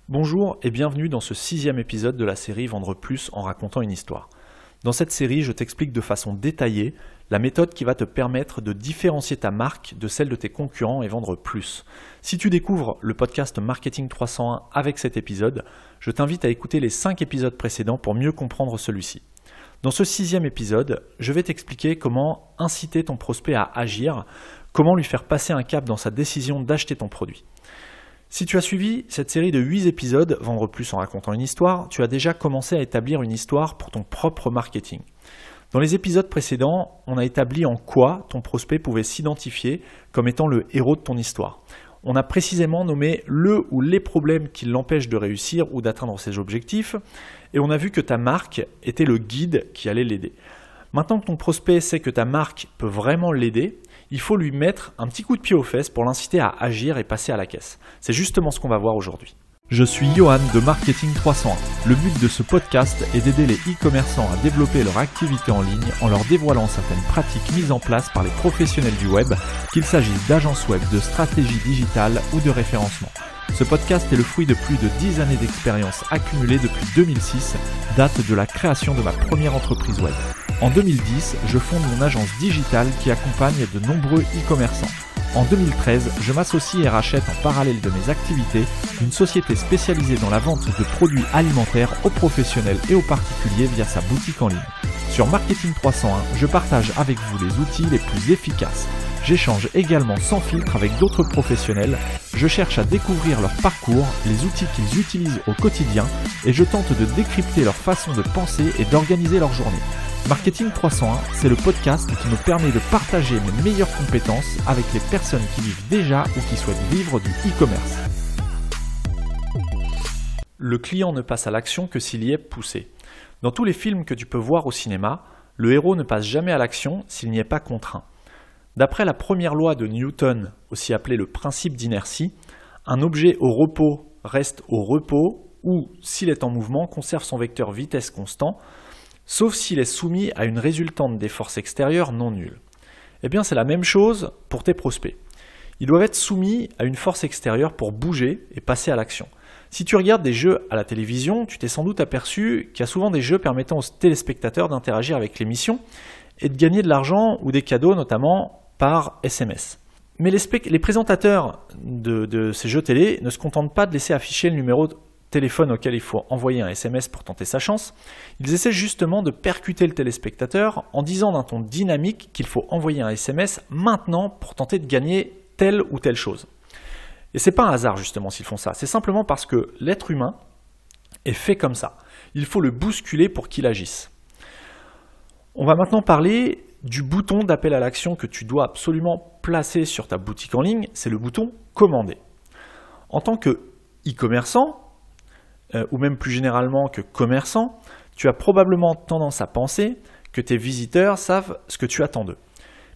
Bonjour et bienvenue dans ce 6e épisode de la série Vendre plus en racontant une histoire. Dans cette série, je t'explique de façon détaillée la méthode qui va te permettre de différencier ta marque de celle de tes concurrents et vendre plus. Si tu découvres le podcast Marketing 301 avec cet épisode, je t'invite à écouter les 5 épisodes précédents pour mieux comprendre celui-ci. Dans ce 6e épisode, je vais t'expliquer comment inciter ton prospect à agir, comment lui faire passer un cap dans sa décision d'acheter ton produit. Si tu as suivi cette série de 8 épisodes, Vendre plus en racontant une histoire, tu as déjà commencé à établir une histoire pour ton propre marketing. Dans les épisodes précédents, on a établi en quoi ton prospect pouvait s'identifier comme étant le héros de ton histoire. On a précisément nommé le ou les problèmes qui l'empêchent de réussir ou d'atteindre ses objectifs, et on a vu que ta marque était le guide qui allait l'aider. Maintenant que ton prospect sait que ta marque peut vraiment l'aider, il faut lui mettre un petit coup de pied aux fesses pour l'inciter à agir et passer à la caisse. C'est justement ce qu'on va voir aujourd'hui. Je suis Johan de Marketing 301. Le but de ce podcast est d'aider les e-commerçants à développer leur activité en ligne en leur dévoilant certaines pratiques mises en place par les professionnels du web, qu'il s'agisse d'agences web, de stratégie digitale ou de référencement. Ce podcast est le fruit de plus de 10 années d'expérience accumulée depuis 2006, date de la création de ma première entreprise web. En 2010, je fonde mon agence digitale qui accompagne de nombreux e-commerçants. En 2013, je m'associe et rachète en parallèle de mes activités une société spécialisée dans la vente de produits alimentaires aux professionnels et aux particuliers via sa boutique en ligne. Sur Marketing 301, je partage avec vous les outils les plus efficaces. J'échange également sans filtre avec d'autres professionnels, je cherche à découvrir leur parcours, les outils qu'ils utilisent au quotidien et je tente de décrypter leur façon de penser et d'organiser leur journée. Marketing 301, c'est le podcast qui me permet de partager mes meilleures compétences avec les personnes qui vivent déjà ou qui souhaitent vivre du e-commerce. Le client ne passe à l'action que s'il y est poussé. Dans tous les films que tu peux voir au cinéma, le héros ne passe jamais à l'action s'il n'y est pas contraint. D'après la première loi de Newton, aussi appelée le principe d'inertie, un objet au repos reste au repos ou, s'il est en mouvement, conserve son vecteur vitesse constant, sauf s'il est soumis à une résultante des forces extérieures non nulles. Eh bien, c'est la même chose pour tes prospects. Ils doivent être soumis à une force extérieure pour bouger et passer à l'action. Si tu regardes des jeux à la télévision, tu t'es sans doute aperçu qu'il y a souvent des jeux permettant aux téléspectateurs d'interagir avec l'émission et de gagner de l'argent ou des cadeaux, notamment par SMS. Mais les présentateurs de ces jeux télé ne se contentent pas de laisser afficher le numéro de téléphone auquel il faut envoyer un SMS pour tenter sa chance. Ils essaient justement de percuter le téléspectateur en disant d'un ton dynamique qu'il faut envoyer un SMS maintenant pour tenter de gagner telle ou telle chose. Et c'est pas un hasard justement s'ils font ça, c'est simplement parce que l'être humain est fait comme ça. Il faut le bousculer pour qu'il agisse. On va maintenant parler du bouton d'appel à l'action que tu dois absolument placer sur ta boutique en ligne, c'est le bouton « Commander ». En tant que e-commerçant, ou même plus généralement que commerçant, tu as probablement tendance à penser que tes visiteurs savent ce que tu attends d'eux.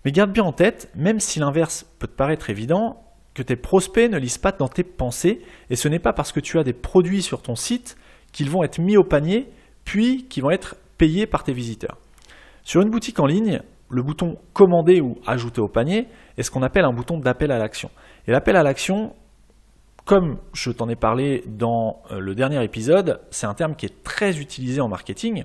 Mais garde bien en tête, même si l'inverse peut te paraître évident, que tes prospects ne lisent pas dans tes pensées, et ce n'est pas parce que tu as des produits sur ton site qu'ils vont être mis au panier, puis qu'ils vont être payés par tes visiteurs. Sur une boutique en ligne, le bouton « Commander » ou « Ajouter au panier » est ce qu'on appelle un bouton d'appel à l'action. Et l'appel à l'action, comme je t'en ai parlé dans le dernier épisode, c'est un terme qui est très utilisé en marketing.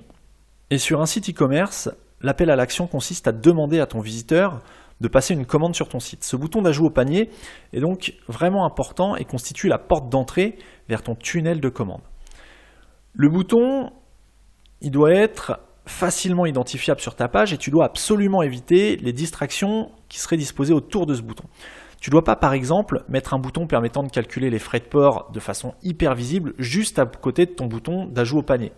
Et sur un site e-commerce, l'appel à l'action consiste à demander à ton visiteur de passer une commande sur ton site. Ce bouton d'ajout au panier est donc vraiment important et constitue la porte d'entrée vers ton tunnel de commande. Le bouton, il doit être facilement identifiable sur ta page et tu dois absolument éviter les distractions qui seraient disposées autour de ce bouton. Tu ne dois pas, par exemple, mettre un bouton permettant de calculer les frais de port de façon hyper visible juste à côté de ton bouton d'ajout au panier.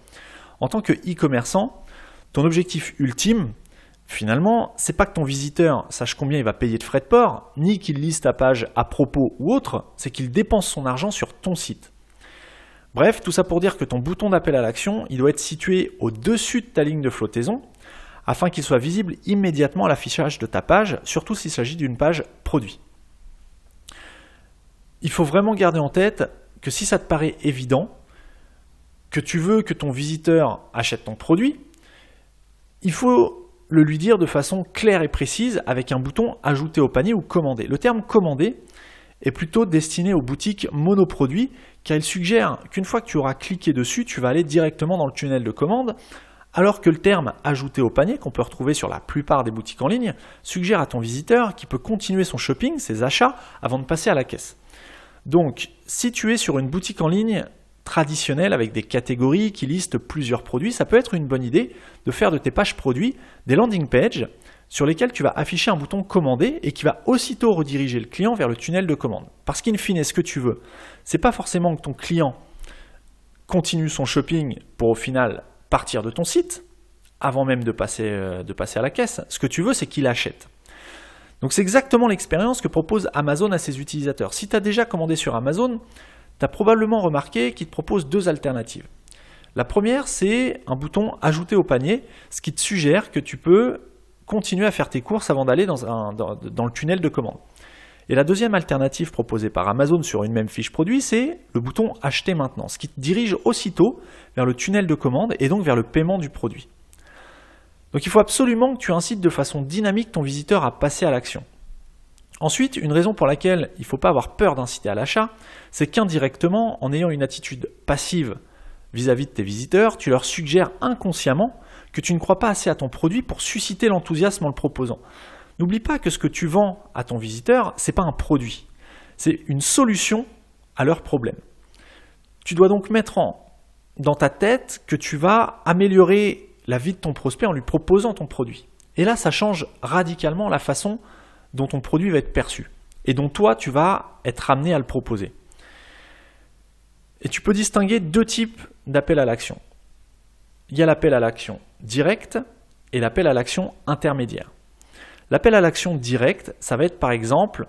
En tant que e-commerçant, ton objectif ultime, finalement, c'est pas que ton visiteur sache combien il va payer de frais de port, ni qu'il lise ta page à propos ou autre, c'est qu'il dépense son argent sur ton site. Bref, tout ça pour dire que ton bouton d'appel à l'action, il doit être situé au-dessus de ta ligne de flottaison afin qu'il soit visible immédiatement à l'affichage de ta page, surtout s'il s'agit d'une page produit. Il faut vraiment garder en tête que si ça te paraît évident, que tu veux que ton visiteur achète ton produit, il faut le lui dire de façon claire et précise avec un bouton « Ajouter au panier » ou « Commander ». Le terme « Commander » est plutôt destiné aux boutiques monoproduits, car il suggère qu'une fois que tu auras cliqué dessus, tu vas aller directement dans le tunnel de commande, alors que le terme « ajouter au panier » qu'on peut retrouver sur la plupart des boutiques en ligne suggère à ton visiteur qu'il peut continuer son shopping, ses achats, avant de passer à la caisse. Donc, si tu es sur une boutique en ligne traditionnelle avec des catégories qui listent plusieurs produits, ça peut être une bonne idée de faire de tes pages produits des landing pages sur lesquelles tu vas afficher un bouton « Commander » et qui va aussitôt rediriger le client vers le tunnel de commande. Parce qu'in fine, ce que tu veux, c'est pas forcément que ton client continue son shopping pour au final partir de ton site, avant même de passer à la caisse. Ce que tu veux, c'est qu'il achète. Donc c'est exactement l'expérience que propose Amazon à ses utilisateurs. Si tu as déjà commandé sur Amazon, tu as probablement remarqué qu'il te propose deux alternatives. La première, c'est un bouton « Ajouter au panier », ce qui te suggère que tu peux continuer à faire tes courses avant d'aller dans le tunnel de commande. Et la deuxième alternative proposée par Amazon sur une même fiche produit, c'est le bouton « Acheter maintenant », ce qui te dirige aussitôt vers le tunnel de commande et donc vers le paiement du produit. Donc il faut absolument que tu incites de façon dynamique ton visiteur à passer à l'action. Ensuite, une raison pour laquelle il ne faut pas avoir peur d'inciter à l'achat, c'est qu'indirectement, en ayant une attitude passive vis-à-vis de tes visiteurs, tu leur suggères inconsciemment que tu ne crois pas assez à ton produit pour susciter l'enthousiasme en le proposant. N'oublie pas que ce que tu vends à ton visiteur, ce n'est pas un produit, c'est une solution à leur problème. Tu dois donc mettre dans ta tête que tu vas améliorer la vie de ton prospect en lui proposant ton produit. Et là, ça change radicalement la façon dont ton produit va être perçu et dont toi, tu vas être amené à le proposer. Et tu peux distinguer deux types d'appel à l'action. Il y a l'appel à l'action direct et l'appel à l'action intermédiaire. L'appel à l'action direct, ça va être par exemple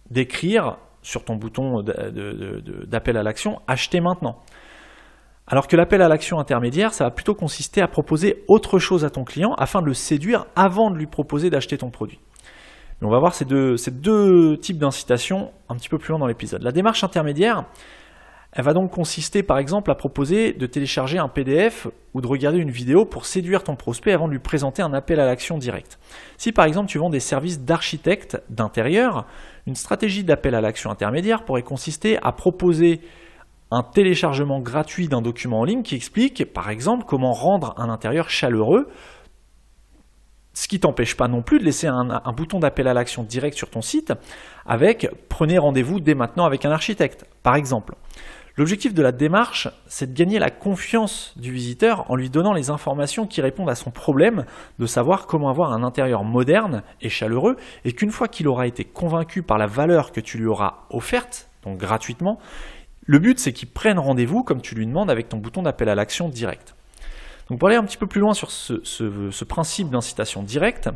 d'écrire sur ton bouton d'appel à l'action « Acheter maintenant ». Alors que l'appel à l'action intermédiaire, ça va plutôt consister à proposer autre chose à ton client afin de le séduire avant de lui proposer d'acheter ton produit. Et on va voir ces deux types d'incitation un petit peu plus loin dans l'épisode. La démarche intermédiaire, elle va donc consister par exemple à proposer de télécharger un PDF ou de regarder une vidéo pour séduire ton prospect avant de lui présenter un appel à l'action direct. Si par exemple tu vends des services d'architecte d'intérieur, une stratégie d'appel à l'action intermédiaire pourrait consister à proposer un téléchargement gratuit d'un document en ligne qui explique par exemple comment rendre un intérieur chaleureux, ce qui ne t'empêche pas non plus de laisser un bouton d'appel à l'action direct sur ton site avec « Prenez rendez-vous dès maintenant avec un architecte » par exemple. L'objectif de la démarche, c'est de gagner la confiance du visiteur en lui donnant les informations qui répondent à son problème de savoir comment avoir un intérieur moderne et chaleureux et qu'une fois qu'il aura été convaincu par la valeur que tu lui auras offerte, donc gratuitement, le but c'est qu'il prenne rendez-vous comme tu lui demandes avec ton bouton d'appel à l'action direct. Donc pour aller un petit peu plus loin sur ce principe d'incitation directe,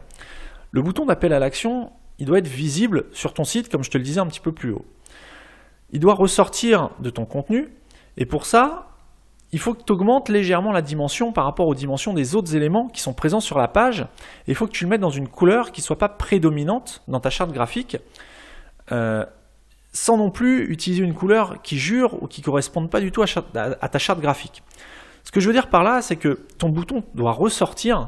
le bouton d'appel à l'action, il doit être visible sur ton site comme je te le disais un petit peu plus haut. Il doit ressortir de ton contenu et pour ça, il faut que tu augmentes légèrement la dimension par rapport aux dimensions des autres éléments qui sont présents sur la page et il faut que tu le mettes dans une couleur qui ne soit pas prédominante dans ta charte graphique sans non plus utiliser une couleur qui jure ou qui ne corresponde pas du tout à ta charte graphique. Ce que je veux dire par là, c'est que ton bouton doit ressortir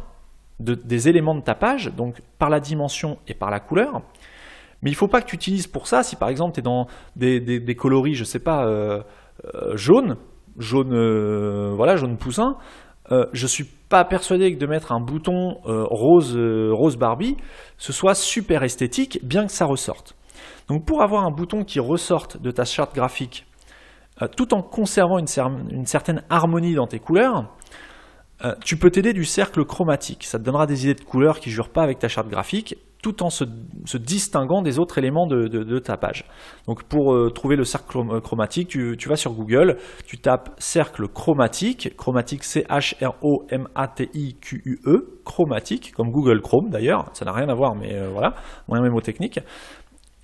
des éléments de ta page, donc par la dimension et par la couleur. Mais il ne faut pas que tu utilises pour ça, si par exemple tu es dans des coloris, je ne sais pas, jaune poussin, je ne suis pas persuadé que de mettre un bouton rose Barbie, ce soit super esthétique, bien que ça ressorte. Donc pour avoir un bouton qui ressorte de ta charte graphique, tout en conservant une certaine harmonie dans tes couleurs, tu peux t'aider du cercle chromatique. Ça te donnera des idées de couleurs qui ne jurent pas avec ta charte graphique, tout en se distinguant des autres éléments de ta page. Donc pour trouver le cercle chromatique, tu vas sur Google, tu tapes cercle chromatique, chromatique C-H-R-O-M-A-T-I-Q-U-E, chromatique, comme Google Chrome d'ailleurs, ça n'a rien à voir, mais voilà, moyen mémotechnique.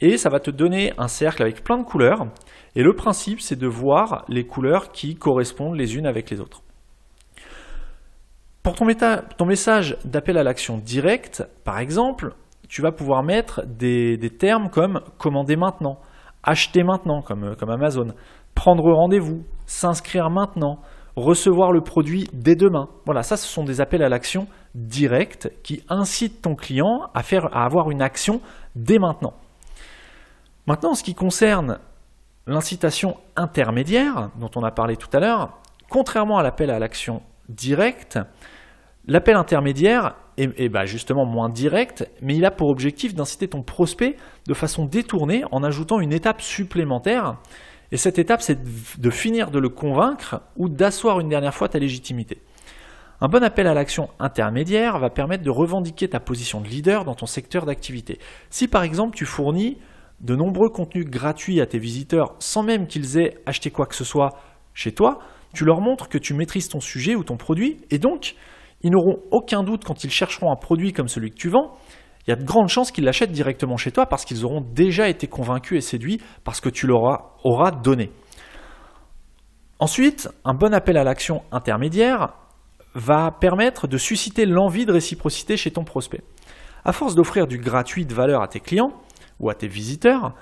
Et ça va te donner un cercle avec plein de couleurs, et le principe c'est de voir les couleurs qui correspondent les unes avec les autres. Pour ton message d'appel à l'action direct, par exemple, tu vas pouvoir mettre des termes comme « commander maintenant »,« acheter maintenant » comme Amazon, « prendre rendez-vous »,« s'inscrire maintenant »,« recevoir le produit dès demain ». Voilà, ça ce sont des appels à l'action directs qui incitent ton client à avoir une action dès maintenant. Maintenant, en ce qui concerne l'incitation intermédiaire, dont on a parlé tout à l'heure, contrairement à l'appel à l'action directe, l'appel intermédiaire est justement moins direct, mais il a pour objectif d'inciter ton prospect de façon détournée en ajoutant une étape supplémentaire. Et cette étape, c'est de finir de le convaincre ou d'asseoir une dernière fois ta légitimité. Un bon appel à l'action intermédiaire va permettre de revendiquer ta position de leader dans ton secteur d'activité. Si par exemple tu fournis de nombreux contenus gratuits à tes visiteurs sans même qu'ils aient acheté quoi que ce soit chez toi, tu leur montres que tu maîtrises ton sujet ou ton produit et donc ils n'auront aucun doute quand ils chercheront un produit comme celui que tu vends. Il y a de grandes chances qu'ils l'achètent directement chez toi parce qu'ils auront déjà été convaincus et séduits par ce que tu leur auras donné. Ensuite, un bon appel à l'action intermédiaire va permettre de susciter l'envie de réciprocité chez ton prospect. À force d'offrir du gratuit de valeur à tes clients ou à tes visiteurs,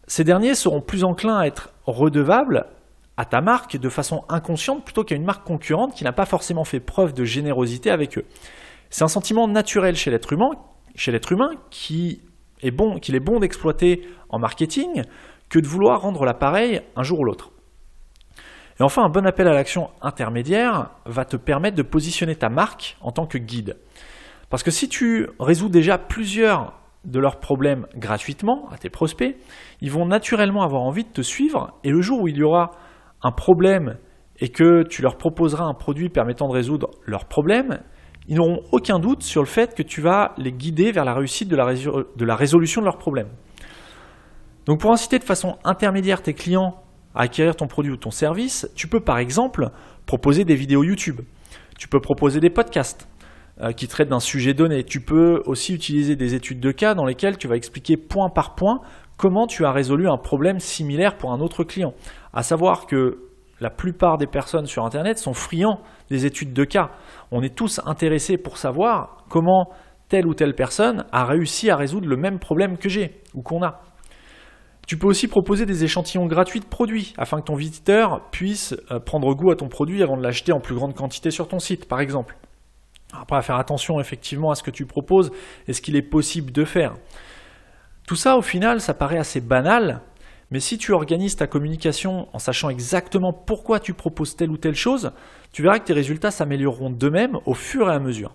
ces derniers seront plus enclins à être redevables à ta marque de façon inconsciente plutôt qu'à une marque concurrente qui n'a pas forcément fait preuve de générosité avec eux. C'est un sentiment naturel chez l'être humain qu'il est bon d'exploiter en marketing que de vouloir rendre l'appareil un jour ou l'autre. Et enfin, un bon appel à l'action intermédiaire va te permettre de positionner ta marque en tant que guide. Parce que si tu résous déjà plusieurs de leurs problèmes gratuitement à tes prospects, ils vont naturellement avoir envie de te suivre et le jour où il y aura un problème et que tu leur proposeras un produit permettant de résoudre leurs problèmes, ils n'auront aucun doute sur le fait que tu vas les guider vers la réussite de la résolution de leurs problèmes. Donc pour inciter de façon intermédiaire tes clients à acquérir ton produit ou ton service, tu peux par exemple proposer des vidéos YouTube, tu peux proposer des podcasts qui traitent d'un sujet donné, tu peux aussi utiliser des études de cas dans lesquelles tu vas expliquer point par point comment tu as résolu un problème similaire pour un autre client. À savoir que la plupart des personnes sur Internet sont friands des études de cas. On est tous intéressés pour savoir comment telle ou telle personne a réussi à résoudre le même problème que j'ai ou qu'on a. Tu peux aussi proposer des échantillons gratuits de produits afin que ton visiteur puisse prendre goût à ton produit avant de l'acheter en plus grande quantité sur ton site, par exemple. Après, à faire attention effectivement à ce que tu proposes et ce qu'il est possible de faire. Tout ça, au final, ça paraît assez banal, mais si tu organises ta communication en sachant exactement pourquoi tu proposes telle ou telle chose, tu verras que tes résultats s'amélioreront d'eux-mêmes au fur et à mesure.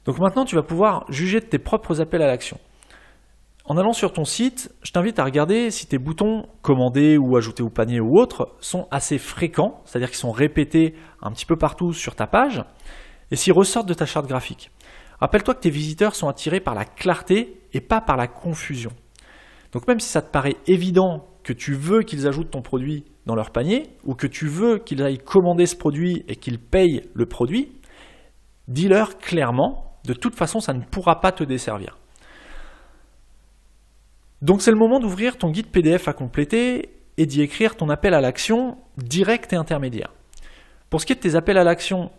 Donc maintenant, tu vas pouvoir juger de tes propres appels à l'action. En allant sur ton site, je t'invite à regarder si tes boutons « Commander » ou « Ajouter au panier » ou autres sont assez fréquents, c'est-à-dire qu'ils sont répétés un petit peu partout sur ta page, et s'ils ressortent de ta charte graphique. Rappelle-toi que tes visiteurs sont attirés par la clarté et pas par la confusion. Donc même si ça te paraît évident que tu veux qu'ils ajoutent ton produit dans leur panier ou que tu veux qu'ils aillent commander ce produit et qu'ils payent le produit, dis-leur clairement, de toute façon ça ne pourra pas te desservir. Donc c'est le moment d'ouvrir ton guide PDF à compléter et d'y écrire ton appel à l'action direct et intermédiaire. Pour ce qui est de tes appels à l'action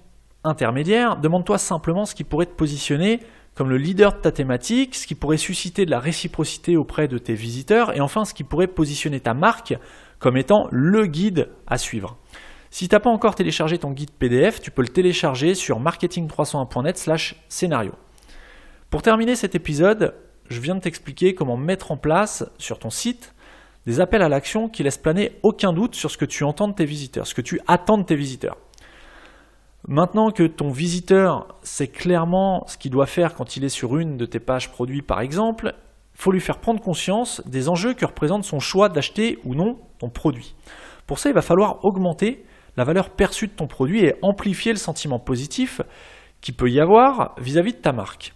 intermédiaire, demande-toi simplement ce qui pourrait te positionner comme le leader de ta thématique, ce qui pourrait susciter de la réciprocité auprès de tes visiteurs et enfin ce qui pourrait positionner ta marque comme étant le guide à suivre. Si tu n'as pas encore téléchargé ton guide PDF, tu peux le télécharger sur marketing301.net/scénario. Pour terminer cet épisode, je viens de t'expliquer comment mettre en place sur ton site des appels à l'action qui laissent planer aucun doute sur ce que tu entends de tes visiteurs, ce que tu attends de tes visiteurs. Maintenant que ton visiteur sait clairement ce qu'il doit faire quand il est sur une de tes pages produits par exemple, il faut lui faire prendre conscience des enjeux que représente son choix d'acheter ou non ton produit. Pour ça, il va falloir augmenter la valeur perçue de ton produit et amplifier le sentiment positif qu'il peut y avoir vis-à-vis de ta marque.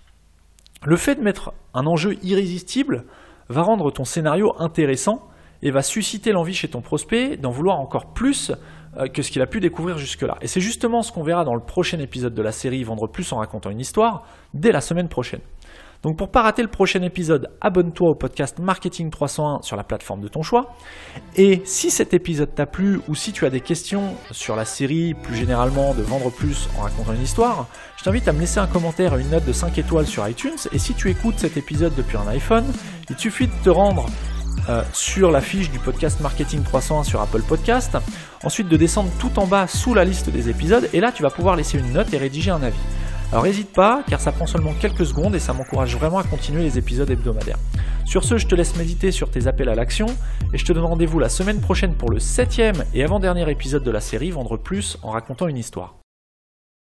Le fait de mettre un enjeu irrésistible va rendre ton scénario intéressant et va susciter l'envie chez ton prospect d'en vouloir encore plus que ce qu'il a pu découvrir jusque-là. Et c'est justement ce qu'on verra dans le prochain épisode de la série Vendre plus en racontant une histoire, dès la semaine prochaine. Donc pour ne pas rater le prochain épisode, abonne-toi au podcast Marketing 301 sur la plateforme de ton choix. Et si cet épisode t'a plu ou si tu as des questions sur la série, plus généralement de Vendre plus en racontant une histoire, je t'invite à me laisser un commentaire et une note de 5 étoiles sur iTunes. Et si tu écoutes cet épisode depuis un iPhone, il te suffit de te rendre sur la fiche du podcast Marketing 301 sur Apple Podcast, ensuite de descendre tout en bas sous la liste des épisodes, et là tu vas pouvoir laisser une note et rédiger un avis. Alors n'hésite pas, car ça prend seulement quelques secondes et ça m'encourage vraiment à continuer les épisodes hebdomadaires. Sur ce, je te laisse méditer sur tes appels à l'action, et je te donne rendez-vous la semaine prochaine pour le 7e et avant-dernier épisode de la série Vendre plus en racontant une histoire.